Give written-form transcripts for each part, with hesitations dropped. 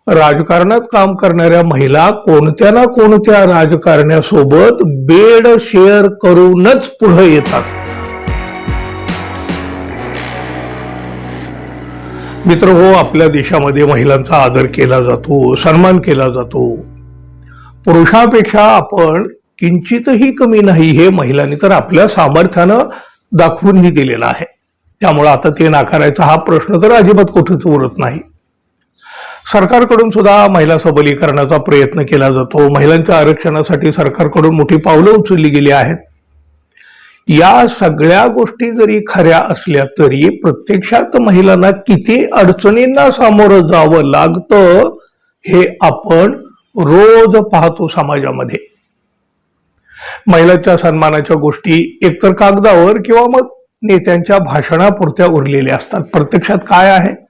राजकारणात काम करणाऱ्या महिला कोणत्या ना कोणत्या राजकारण्यासोबत बेड शेअर करूनच पुढे येतात. मित्र हो, आपल्या देशामध्ये महिलांचा आदर केला जातो, सन्मान केला जातो. पुरुषापेक्षा आपण किंचितही कमी नाही हे महिलांनी तर आपल्या सामर्थ्यानं दाखवूनही दिलेला आहे. त्यामुळे आता ते नाकारायचा हा प्रश्न तर अजिबात कुठेच उरत नाही. सरकारकडून सुद्धा महिला सबलीकरणाचा प्रयत्न केला जातो. महिलांच्या आरक्षणासाठी सरकारकडून मोठी पावलं उचलली गेली आहेत. या सगळ्या गोष्टी जरी खऱ्या असल्या तरी प्रत्यक्षात महिलांना किती अडचणींना सामोरं जावं लागतं हे आपण रोज पाहतो समाजामध्ये. महिलांच्या सन्मानाच्या गोष्टी एकतर कागदावर किंवा मग नेत्यांच्या भाषणापुरत्या उरलेल्या असतात. प्रत्यक्षात काय आहे?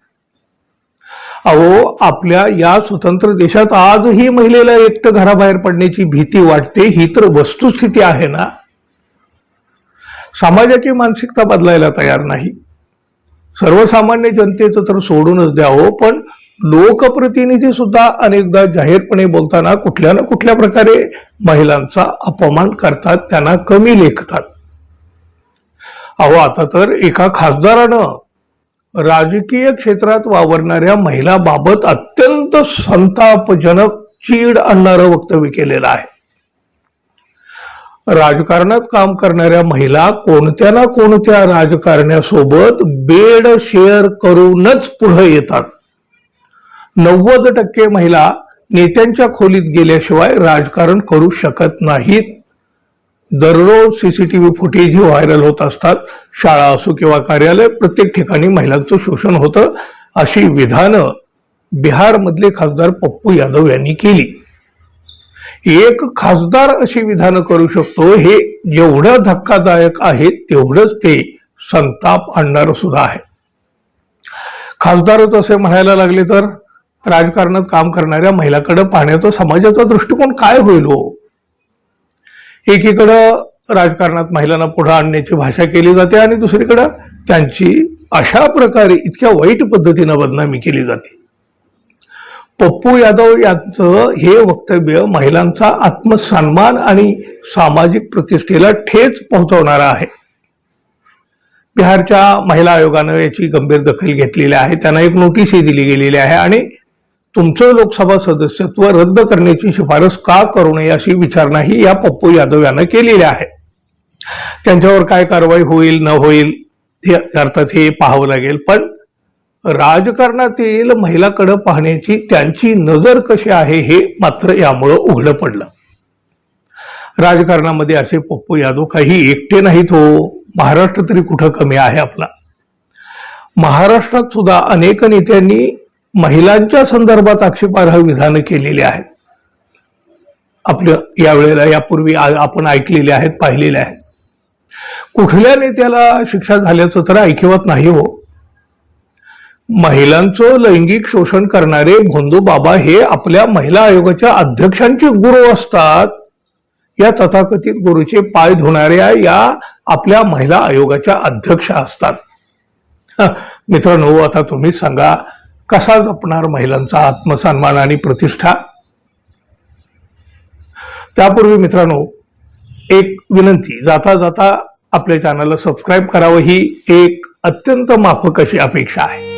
अहो, आपल्या या स्वतंत्र देशात आजही महिलेला एकटं घराबाहेर पडण्याची भीती वाटते. ही तर वस्तुस्थिती आहे ना. समाजाची मानसिकता बदलायला तयार नाही. सर्वसामान्य जनतेचं तर सोडूनच द्यावं, पण लोकप्रतिनिधी सुद्धा अनेकदा जाहीरपणे बोलताना कुठल्या ना कुठल्या प्रकारे महिलांचा अपमान करतात, त्यांना कमी लेखतात. अहो, आता तर एका खासदारानं राजकीय क्षेत्रात वावरणाऱ्या महिलांबाबत अत्यंत संतापजनक चीड आणणारं वक्तव्य केलेलं आहे. राजकारणात काम करणाऱ्या महिला कोणत्या ना कोणत्या राजकारण्यासोबत बेड शेअर करूनच पुढे येतात. 90% महिला नेत्यांच्या खोलीत गेल्याशिवाय राजकारण करू शकत नाहीत. दररोज सीसीटीव्ही फुटेज व्हायरल होत असतात. शाळा असो किंवा कार्यालय, प्रत्येक ठिकाणी महिलांचं शोषण होतं. अशी विधानं बिहारमधले खासदार पप्पू यादव यांनी केली. एक खासदार अशी विधानं करू शकतो हे जेवढं धक्कादायक आहे तेवढंच ते संताप आणणारं सुद्धा आहे. खासदारच असे म्हणायला लागले तर राजकारणात काम करणाऱ्या महिलांकडे पाहण्याचा समाजाचा दृष्टिकोन काय होईल हो? एकीकडं राजकारणात महिलांना पुढे आणण्याची भाषा केली जाते आणि दुसरीकडं त्यांची अशा प्रकारे इतक्या वाईट पद्धतीनं बदनामी केली जाते. पप्पू यादव यांचं हे वक्तव्य महिलांचा आत्मसन्मान आणि सामाजिक प्रतिष्ठेला ठेच पोहोचवणारं आहे. बिहारच्या महिला आयोगानं याची गंभीर दखल घेतलेली आहे. त्यांना एक नोटीसही दिली गेलेली आहे आणि तुमचं लोकसभा सदस्यत्व रद्द करण्याची शिफारस का करू नये अशी विचारणाही या पप्पू यादव यांना केलेली आहे. त्यांच्यावर काय कारवाई होईल न होईल हे अर्थात हे पाहावं लागेल, पण राजकारणातील महिलाकडे पाहण्याची त्यांची नजर कशी आहे हे मात्र यामुळं उघडं पडलं. राजकारणामध्ये असे पप्पू यादव काही एकटे नाहीत हो. महाराष्ट्र तरी कुठं कमी आहे आपला. महाराष्ट्रात सुद्धा अनेक नेत्यांनी महिलांच्या संदर्भात आक्षेपार्ह विधानं केलेली आहेत. आपल्या यावेळेला यापूर्वी आपण ऐकलेले आहेत, पाहिलेले आहेत. कुठल्या नेत्याला शिक्षा झाल्याचं तर ऐकिवत नाही हो. महिलांचं लैंगिक शोषण करणारे भोंदू बाबा हे आपल्या महिला आयोगाच्या अध्यक्षांचे गुरु असतात. या तथाकथित गुरुचे पाय धुणाऱ्या या आपल्या महिला आयोगाच्या अध्यक्षा असतात. मित्रांनो, आता तुम्हीच सांगा, कसा जपणार महिलांचा आत्मसन्मान आणि प्रतिष्ठा? त्यापूर्वी मित्रांनो, एक विनंती, जाता जाता आपल्या चॅनलला सबस्क्राईब करावं ही एक अत्यंत माफक अशी अपेक्षा आहे.